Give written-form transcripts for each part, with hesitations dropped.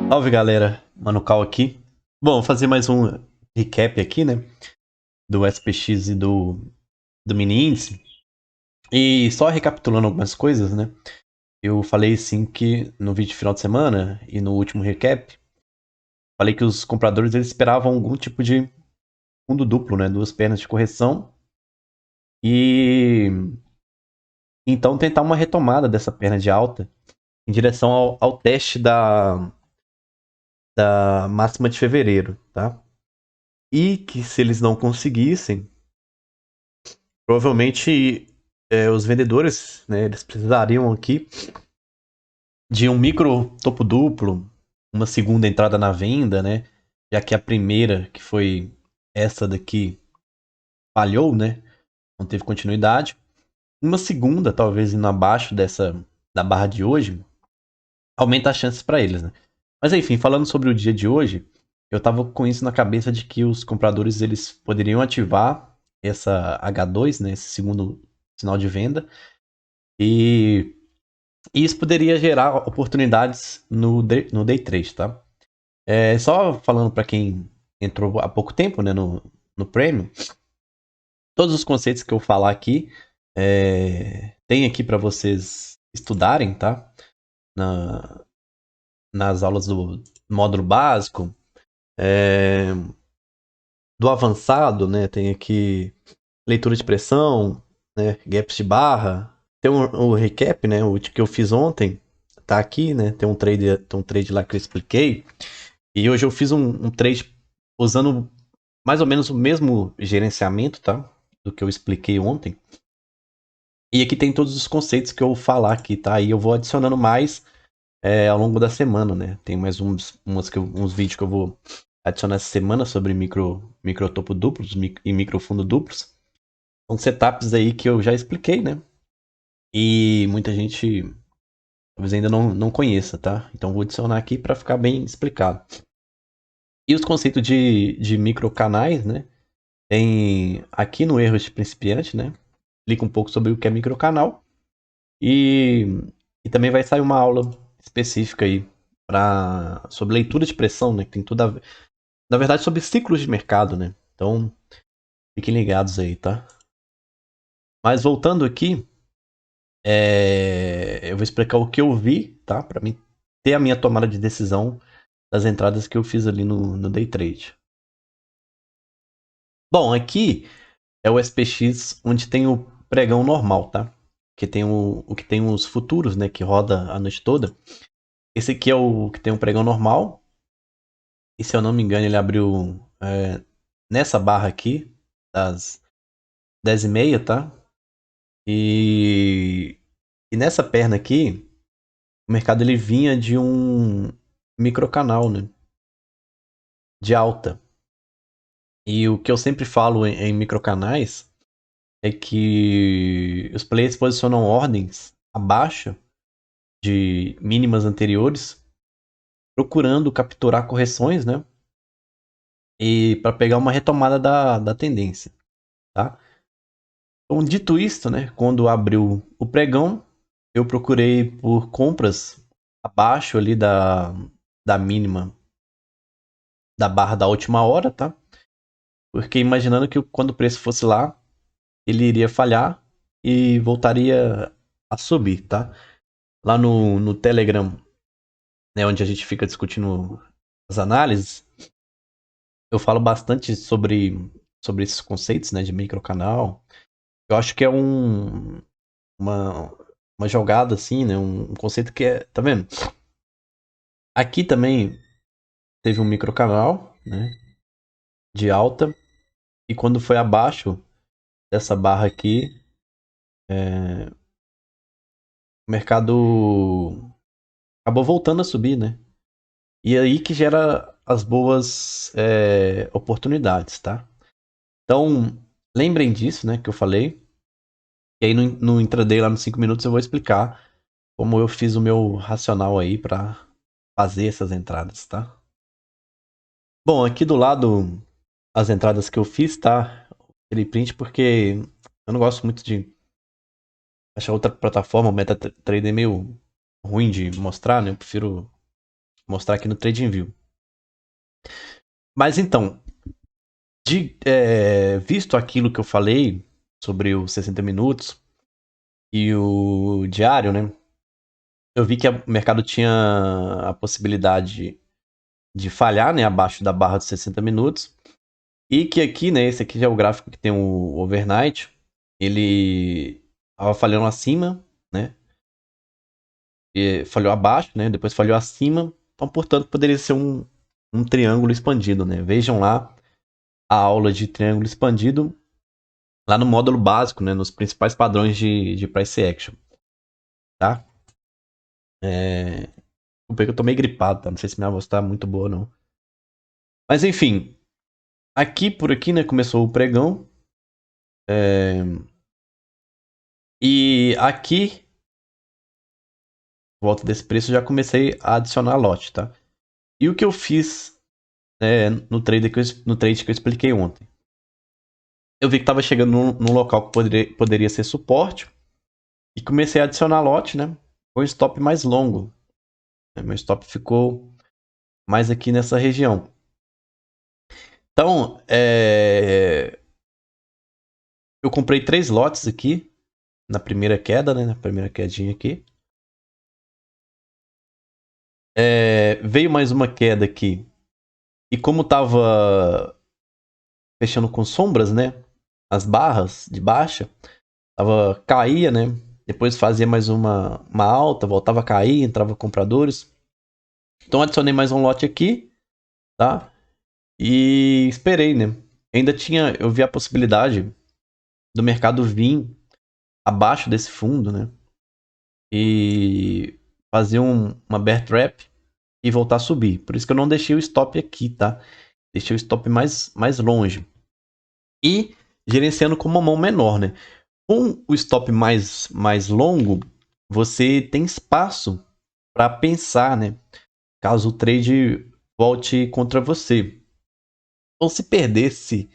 Salve galera, Mano Cal aqui. Bom, vou fazer mais um recap aqui, né? Do SPX e do mini índice. E só recapitulando algumas coisas, né? Eu falei sim que no vídeo de final de semana e no último recap, falei que os compradores eles esperavam algum tipo de fundo duplo, né? Duas pernas de correção. E então tentar uma retomada dessa perna de alta em direção ao teste da máxima de fevereiro, tá? E que se eles não conseguissem, provavelmente os vendedores, né, eles precisariam aqui de um micro topo duplo, uma segunda entrada na venda, né? Já que a primeira, que foi essa daqui, falhou, né? Não teve continuidade. Uma segunda, talvez indo abaixo dessa da barra de hoje, aumenta as chances para eles, né? Mas enfim, falando sobre o dia de hoje, eu tava com isso na cabeça de que os compradores eles poderiam ativar essa H2, né, esse segundo sinal de venda, e isso poderia gerar oportunidades no day trade, tá? Só falando para quem entrou há pouco tempo, né, no Premium, todos os conceitos que eu falar aqui tem aqui para vocês estudarem, tá? Na, nas aulas do módulo básico, é, do avançado, né? Tem aqui leitura de pressão, né? Gaps de barra. Tem o recap, né? O que eu fiz ontem. Tá aqui, né? Tem um trade lá que eu expliquei. E hoje eu fiz um trade usando mais ou menos o mesmo gerenciamento, tá? Do que eu expliquei ontem. E aqui tem todos os conceitos que eu vou falar aqui, tá? E eu vou adicionando mais ao longo da semana, né? Tem mais uns vídeos que eu vou adicionar essa semana sobre micro topo duplos e micro fundo duplos. São setups aí que eu já expliquei, né? E muita gente talvez ainda não conheça, tá? Então vou adicionar aqui para ficar bem explicado. E os conceitos de microcanais, né? Tem aqui no Erros de Principiante, né? Explica um pouco sobre o que é microcanal. E, e também vai sair uma aula específica aí sobre leitura de pressão, né? Que tem tudo a ver. Na verdade, sobre ciclos de mercado, né? Então, fiquem ligados aí, tá? Mas voltando aqui, eu vou explicar o que eu vi, tá? Para mim ter a minha tomada de decisão das entradas que eu fiz ali no day trade. Bom, aqui é o SPX onde tem o pregão normal, tá? Que tem o que tem os futuros, né? Que roda a noite toda. Esse aqui é o que tem um pregão normal. E se eu não me engano, ele abriu nessa barra aqui, das 10h30, tá? E nessa perna aqui, o mercado ele vinha de um microcanal, né? De alta. E o que eu sempre falo em microcanais é que os players posicionam ordens abaixo de mínimas anteriores, procurando capturar correções, né? E para pegar uma retomada da tendência, tá? Então, dito isto, né? Quando abriu o pregão, eu procurei por compras abaixo ali da mínima da barra da última hora, tá? Porque imaginando que quando o preço fosse lá, ele iria falhar e voltaria a subir, tá? Lá no Telegram, né, onde a gente fica discutindo as análises, eu falo bastante sobre esses conceitos, né, de microcanal. Eu acho que é uma, uma jogada assim, né, um conceito que tá vendo? Aqui também teve um microcanal, né, de alta, e quando foi abaixo dessa barra aqui, o mercado acabou voltando a subir, né? E é aí que gera as boas oportunidades, tá? Então, lembrem disso, né, que eu falei. E aí no intraday lá nos 5 minutos eu vou explicar como eu fiz o meu racional aí para fazer essas entradas, tá? Bom, aqui do lado as entradas que eu fiz, tá? Aquele print porque eu não gosto muito de achar outra plataforma, o MetaTrader é meio ruim de mostrar, né? Eu prefiro mostrar aqui no TradingView. Mas então, visto aquilo que eu falei sobre os 60 minutos e o diário, né? Eu vi que o mercado tinha a possibilidade de falhar, né, abaixo da barra dos 60 minutos. E que aqui, né, esse aqui já é o gráfico que tem o overnight, ele estava falhando acima, né? E falhou abaixo, né? Depois falhou acima. Então, portanto, poderia ser um triângulo expandido, né? Vejam lá a aula de triângulo expandido lá no módulo básico, né? Nos principais padrões de price action, tá? Desculpa que eu tô meio gripado, tá? Não sei se minha voz tá muito boa ou não. Mas, enfim. Por aqui, né? Começou o pregão. E aqui, volta desse preço, já comecei a adicionar lote, tá? E o que eu fiz no trade que eu expliquei ontem? Eu vi que estava chegando num local que poderia ser suporte e comecei a adicionar lote, né? Com stop mais longo. Meu stop ficou mais aqui nessa região. Então, eu comprei 3 lotes aqui na primeira queda, né? Na primeira quedinha aqui. Veio mais uma queda aqui. E como tava fechando com sombras, né? As barras de baixa, caía, né? Depois fazia mais uma alta, voltava a cair, entrava compradores. Então adicionei mais um lote aqui, tá? E esperei, né? Eu vi a possibilidade do mercado vir abaixo desse fundo, né? E fazer uma bear trap e voltar a subir. Por isso que eu não deixei o stop aqui, tá? Deixei o stop mais longe. E gerenciando com uma mão menor, né? Com o stop mais longo, você tem espaço para pensar, né? Caso o trade volte contra você. Então, se perdesse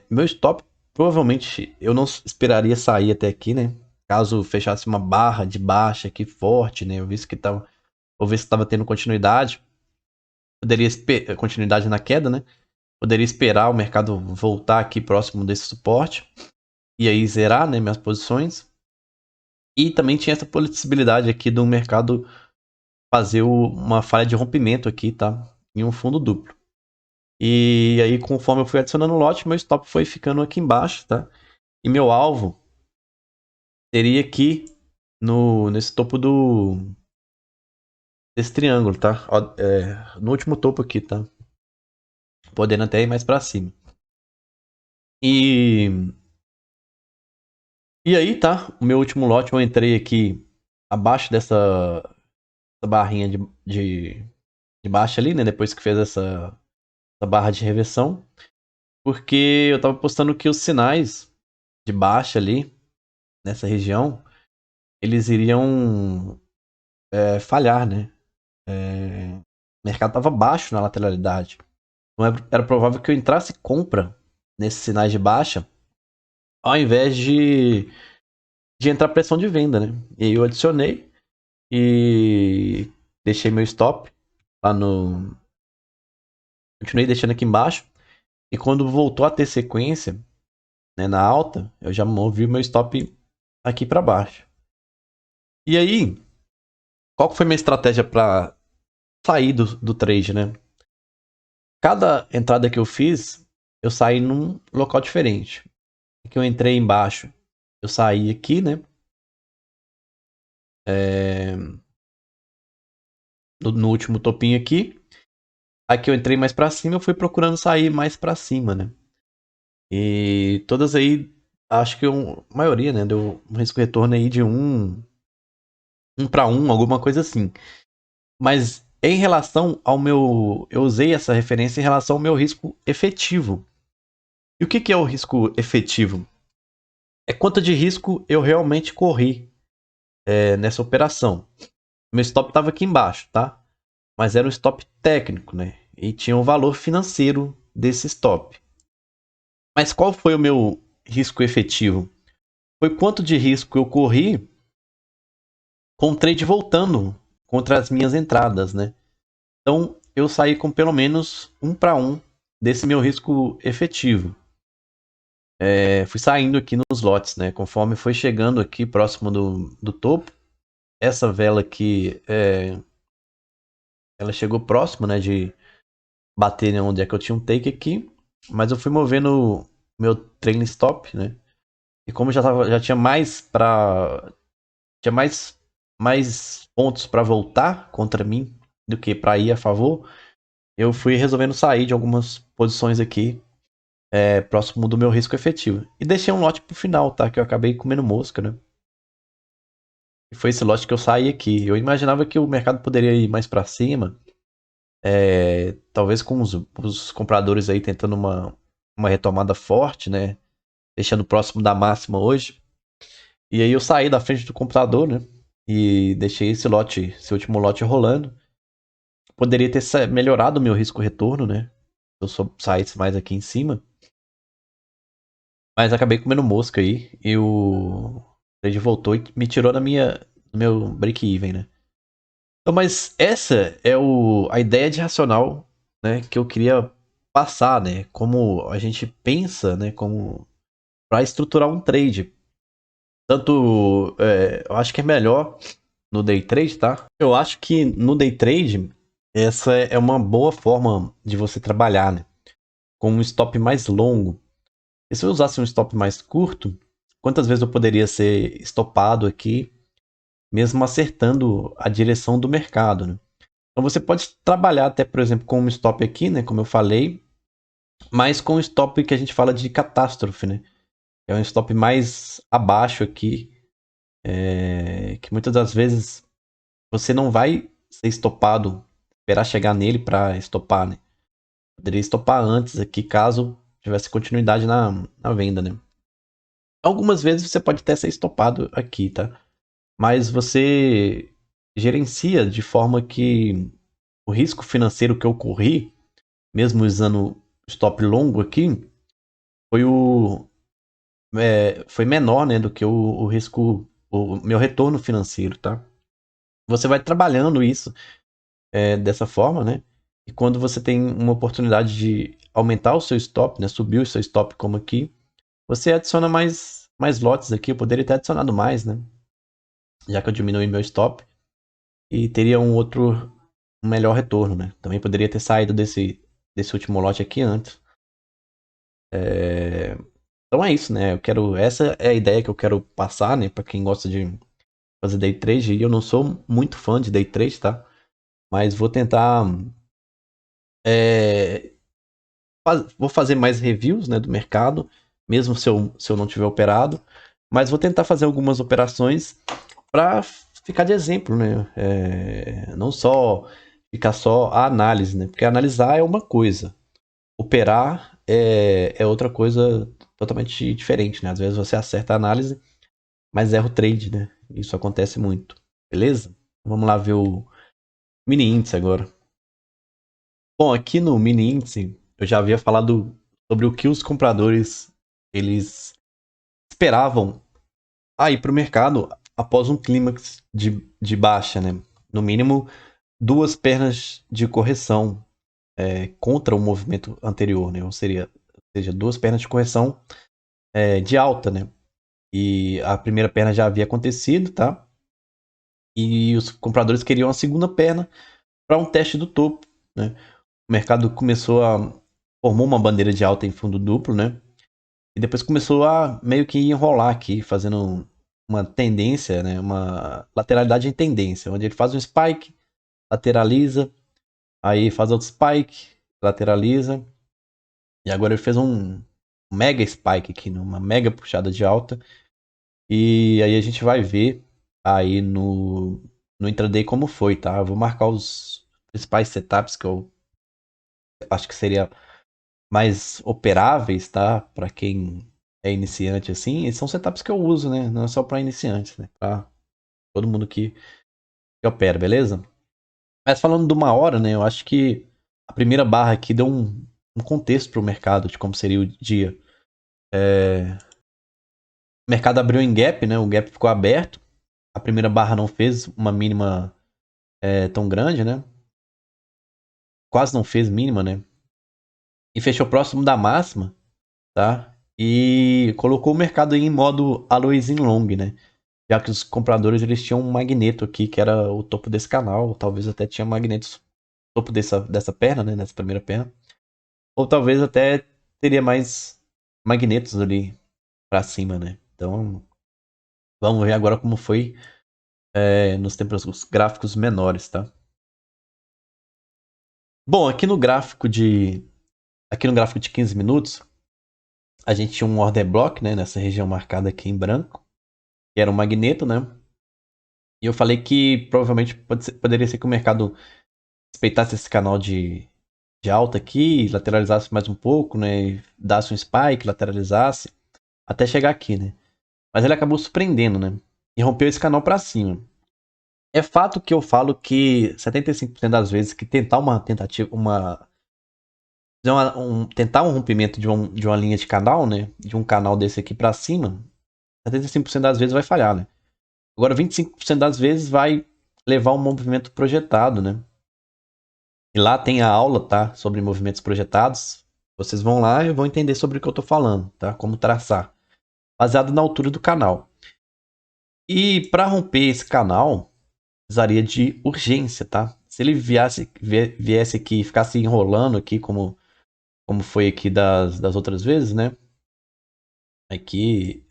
meu stop, provavelmente eu não esperaria sair até aqui, né? Caso fechasse uma barra de baixa aqui forte, né? Eu vi que estava tendo continuidade. Poderia continuidade na queda, né? Poderia esperar o mercado voltar aqui próximo desse suporte. E aí zerar, né, minhas posições. E também tinha essa possibilidade aqui do mercado fazer uma falha de rompimento aqui, tá? Em um fundo duplo. E aí, conforme eu fui adicionando o lote, meu stop foi ficando aqui embaixo, tá? E meu alvo seria aqui nesse topo desse triângulo, tá? No último topo aqui, tá? Podendo até ir mais pra cima. E aí, tá? O meu último lote eu entrei aqui abaixo dessa barrinha de baixa ali, né? Depois que fez essa barra de reversão. Porque eu tava postando que os sinais de baixa ali, nessa região, eles iriam falhar, né? O mercado tava baixo na lateralidade. Então era provável que eu entrasse compra nesses sinais de baixa, ao invés de entrar pressão de venda, né? E aí eu adicionei e deixei meu stop lá no... Continuei deixando aqui embaixo. E quando voltou a ter sequência, né, na alta, eu já movi meu stop aqui para baixo. E aí, qual que foi minha estratégia para sair do trade, né? Cada entrada que eu fiz, eu saí num local diferente. Aqui eu entrei embaixo, eu saí aqui, né? No último topinho aqui. Aqui eu entrei mais para cima, eu fui procurando sair mais para cima, né? E todas aí, acho que a maioria, né? Deu um risco retorno aí de 1 para 1, alguma coisa assim. Mas em relação ao meu... Eu usei essa referência em relação ao meu risco efetivo. E o que é o risco efetivo? É quanto de risco eu realmente corri nessa operação. Meu stop estava aqui embaixo, tá? Mas era um stop técnico, né? E tinha um valor financeiro desse stop. Mas qual foi o meu risco efetivo? Foi quanto de risco eu corri com o trade voltando contra as minhas entradas, né? Então, eu saí com pelo menos 1 para 1 desse meu risco efetivo. Fui saindo aqui nos lotes, né? Conforme foi chegando aqui próximo do topo, essa vela aqui, ela chegou próximo, né? De bater, né, onde é que eu tinha um take aqui. Mas eu fui movendo meu trailing stop, né? E como já tinha mais para tinha mais pontos para voltar contra mim do que para ir a favor, eu fui resolvendo sair de algumas posições aqui próximo do meu risco efetivo. E deixei um lote pro final, tá? Que eu acabei comendo mosca, né? E foi esse lote que eu saí aqui. Eu imaginava que o mercado poderia ir mais para cima, talvez com os compradores aí tentando uma retomada forte, né? Deixando próximo da máxima hoje. E aí eu saí da frente do computador, né? E deixei esse último lote rolando. Poderia ter melhorado o meu risco retorno, né? Se eu só saísse mais aqui em cima. Mas acabei comendo mosca aí. E o trade voltou e me tirou do meu break-even, né? Então, mas essa é a ideia de racional, né? Que eu queria passar, né? Como a gente pensa, né? Como para estruturar um trade. Tanto, eu acho que é melhor no day trade, tá? Eu acho que no day trade, essa é uma boa forma de você trabalhar, né? Com um stop mais longo. E se eu usasse um stop mais curto, quantas vezes eu poderia ser estopado aqui, mesmo acertando a direção do mercado, né? Então você pode trabalhar até, por exemplo, com um stop aqui, né? Como eu falei, mas com um stop que a gente fala de catástrofe, né? É um stop mais abaixo aqui, que muitas das vezes você não vai ser estopado, esperar chegar nele para estopar, né? Poderia estopar antes aqui, caso tivesse continuidade na venda, né? Algumas vezes você pode até ser estopado aqui, tá? Mas você gerencia de forma que o risco financeiro que eu corri, mesmo usando stop longo aqui, foi foi menor, né, do que o risco, o meu retorno financeiro, tá? Você vai trabalhando isso dessa forma, né? E quando você tem uma oportunidade de aumentar o seu stop, né, subir o seu stop como aqui, você adiciona mais lotes aqui. Eu poderia ter adicionado mais, né? Já que eu diminui meu stop e teria um melhor retorno, né? Também poderia ter saído desse último lote aqui antes. Então é isso, né? Essa é a ideia que eu quero passar, né? Para quem gosta de fazer day trade. E eu não sou muito fã de day trade, tá? Mas vou tentar. é, vou fazer mais reviews, né, do mercado, mesmo se eu não tiver operado. Mas vou tentar fazer algumas operações para ficar de exemplo, né? Não só ficar só a análise, né? Porque analisar é uma coisa, operar é outra coisa totalmente diferente, né? Às vezes você acerta a análise, mas erra o trade, né? Isso acontece muito, beleza? Vamos lá ver o mini índice agora. Bom, aqui no mini índice eu já havia falado sobre o que os compradores eles esperavam ir para o mercado após um clímax de baixa, né? No mínimo duas pernas de correção contra o movimento anterior, né? Ou seja, duas pernas de correção de alta, né? E a primeira perna já havia acontecido, tá? E os compradores queriam a segunda perna para um teste do topo, né? O mercado formou uma bandeira de alta em fundo duplo, né? E depois começou a meio que enrolar aqui, fazendo uma tendência, né? Uma lateralidade em tendência, onde ele faz um spike, lateraliza, aí faz outro spike, lateraliza, e agora ele fez um mega spike aqui, uma mega puxada de alta. E aí a gente vai ver aí no intraday como foi, tá? Eu vou marcar os principais setups que eu acho que seria mais operáveis, tá? Para quem é iniciante assim. E são setups que eu uso, né? Não é só para iniciantes, né? Para todo mundo que opera, beleza? Mas falando de 1 hora, né? Eu acho que a primeira barra aqui deu um contexto para o mercado de como seria o dia. O mercado abriu em gap, né? O gap ficou aberto. A primeira barra não fez uma mínima tão grande, né? quase não fez mínima, né? E fechou próximo da máxima, tá? E colocou o mercado aí em modo always in long, né? Já que os compradores eles tinham um magneto aqui, que era o topo desse canal, talvez até tinha magnetos no topo dessa perna, né? Nessa primeira perna. Ou talvez até teria mais magnetos ali pra cima, né? Então, vamos ver agora como foi nos tempos os gráficos menores, tá? Bom, aqui no gráfico de 15 minutos, a gente tinha um order block, né, nessa região marcada aqui em branco, que era um magneto, né? E eu falei que provavelmente poderia ser que o mercado respeitasse esse canal de alta aqui, lateralizasse mais um pouco, né, e dasse um spike, lateralizasse, até chegar aqui, né? Mas ele acabou surpreendendo, né? E rompeu esse canal para cima. É fato que eu falo que 75% das vezes que tentar uma tentativa, tentar um rompimento de uma linha de canal, né? De um canal desse aqui para cima, 75% das vezes vai falhar, né? Agora 25% das vezes vai levar um movimento projetado, né? E lá tem a aula, tá? Sobre movimentos projetados. Vocês vão lá e vão entender sobre o que eu tô falando, tá? Como traçar. Baseado na altura do canal. E para romper esse canal, precisaria de urgência, tá? Se ele viesse aqui e ficasse enrolando aqui, como foi aqui das outras vezes, né? Aqui,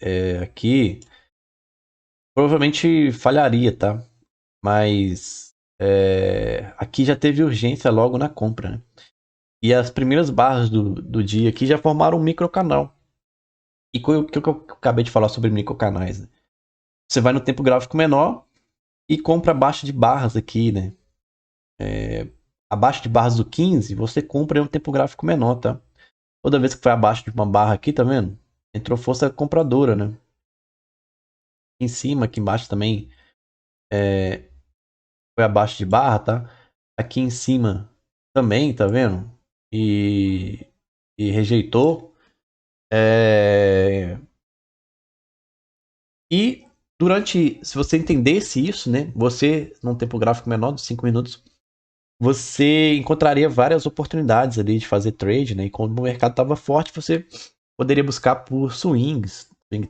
provavelmente falharia, tá? Mas aqui já teve urgência logo na compra, né? E as primeiras barras do dia aqui já formaram um microcanal. E o que eu acabei de falar sobre microcanais, né? Você vai no tempo gráfico menor e compra abaixo de barras aqui, né? Abaixo de barras do 15, você compra em um tempo gráfico menor, tá? Toda vez que foi abaixo de uma barra aqui, tá vendo? Entrou força compradora, né? Aqui em cima, aqui embaixo também foi abaixo de barra, tá? Aqui em cima também, tá vendo? E rejeitou. É... E se você entendesse isso, né? Você, num tempo gráfico menor de 5 minutos, você encontraria várias oportunidades ali de fazer trade, né? E quando o mercado estava forte, você poderia buscar por swing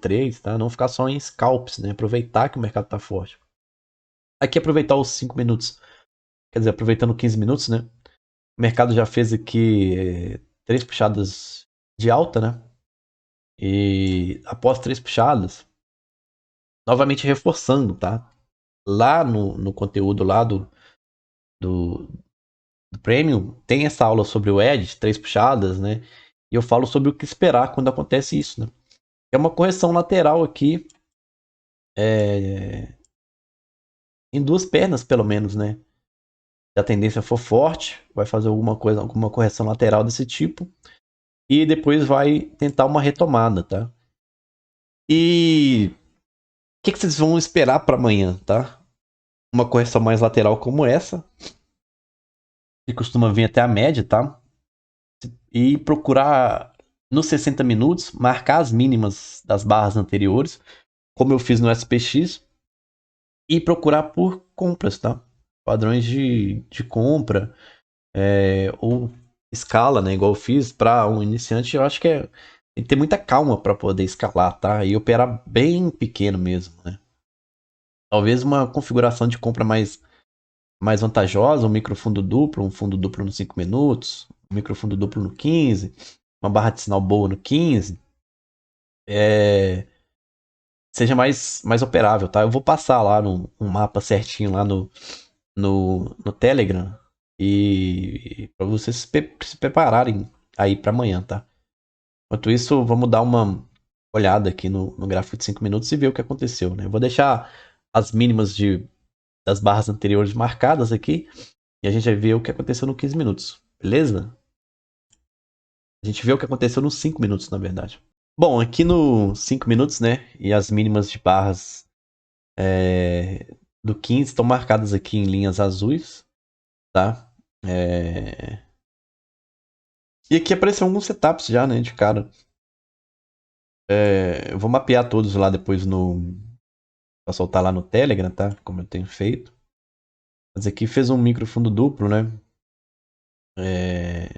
trades, tá? Não ficar só em scalps, né? Aproveitar que o mercado está forte. Aqui aproveitar os 5 minutos, quer dizer, aproveitando 15 minutos, né? O mercado já fez aqui 3 puxadas de alta, né? E após 3 puxadas, novamente reforçando, tá? Lá no conteúdo lá do, do Premium, tem essa aula sobre o Edge, 3 puxadas, né? E eu falo sobre o que esperar quando acontece isso, né? É uma correção lateral aqui, é, em 2 pernas, pelo menos, né? Se a tendência for forte, vai fazer alguma correção lateral desse tipo. E depois vai tentar uma retomada, tá? E o que vocês vão esperar para amanhã, tá? Uma correção mais lateral como essa, que costuma vir até a média, tá? E procurar nos 60 minutos marcar as mínimas das barras anteriores, como eu fiz no SPX, e procurar por compras, tá? Padrões de compra, ou escala, né? Igual eu fiz para um iniciante, eu acho que tem que ter muita calma para poder escalar, tá? E operar bem pequeno mesmo, né? Talvez uma configuração de compra mais vantajosa, um microfundo duplo, um fundo duplo nos 5 minutos, um microfundo duplo no 15, uma barra de sinal boa no 15, seja mais operável, tá? Eu vou passar lá um mapa certinho lá no Telegram e para vocês se prepararem aí para amanhã, tá? Enquanto isso, vamos dar uma olhada aqui no gráfico de 5 minutos e ver o que aconteceu, né? Eu vou deixar as mínimas das barras anteriores marcadas aqui e a gente vai ver o que aconteceu no 15 minutos, beleza? A gente vê o que aconteceu nos 5 minutos, na verdade. Bom, aqui no 5 minutos, né? E as mínimas de barras do 15 estão marcadas aqui em linhas azuis, tá? E aqui apareceu alguns setups já, né? De cara. Eu vou mapear todos lá depois pra soltar lá no Telegram, tá? Como eu tenho feito. Mas aqui fez um microfundo duplo, né? é,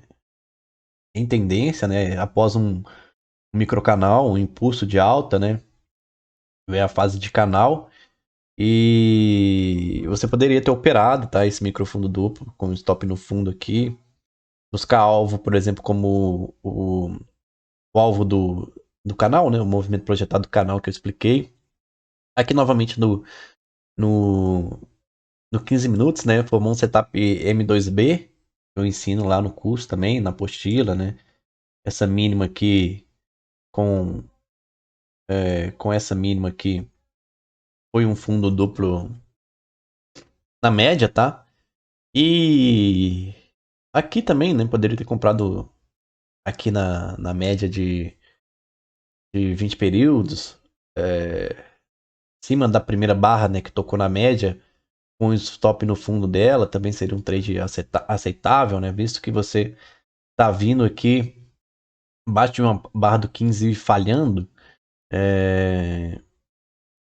em tendência, né? Após um microcanal, um impulso de alta, né? Vem a fase de canal e você poderia ter operado, tá? Esse microfundo duplo com stop no fundo aqui, buscar alvo, por exemplo, como o alvo do canal, né? O movimento projetado do canal que eu expliquei. Aqui novamente no, no 15 minutos, né? Formou um setup M2B. Eu ensino lá no curso também, na apostila, né? Essa mínima aqui com, com essa mínima aqui foi um fundo duplo na média, tá? E aqui também, né? Poderia ter comprado aqui na média de 20 períodos. Acima da primeira barra, né? Que tocou na média. Com stop no fundo dela, também seria um trade aceitável, né? Visto que você tá vindo aqui abaixo de uma barra do 15 falhando,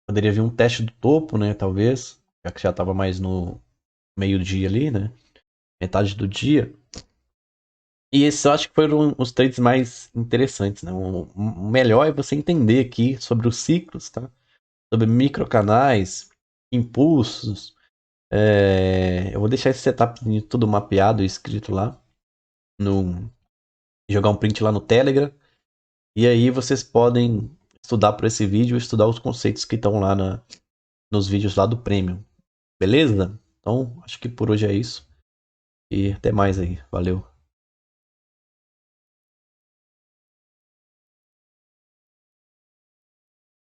poderia vir um teste do topo, né? Talvez, já que já tava mais no meio-dia ali, né? Metade do dia. E esses eu acho que foram os trades mais interessantes, né? O melhor é você entender aqui sobre os ciclos, tá? Sobre microcanais, impulsos. Eu vou deixar esse setup tudo mapeado e escrito lá. No, jogar um print lá no Telegram. E aí vocês podem estudar por esse vídeo, estudar os conceitos que estão lá nos vídeos lá do Premium. Beleza? Então, acho que por hoje é isso. E até mais aí. Valeu.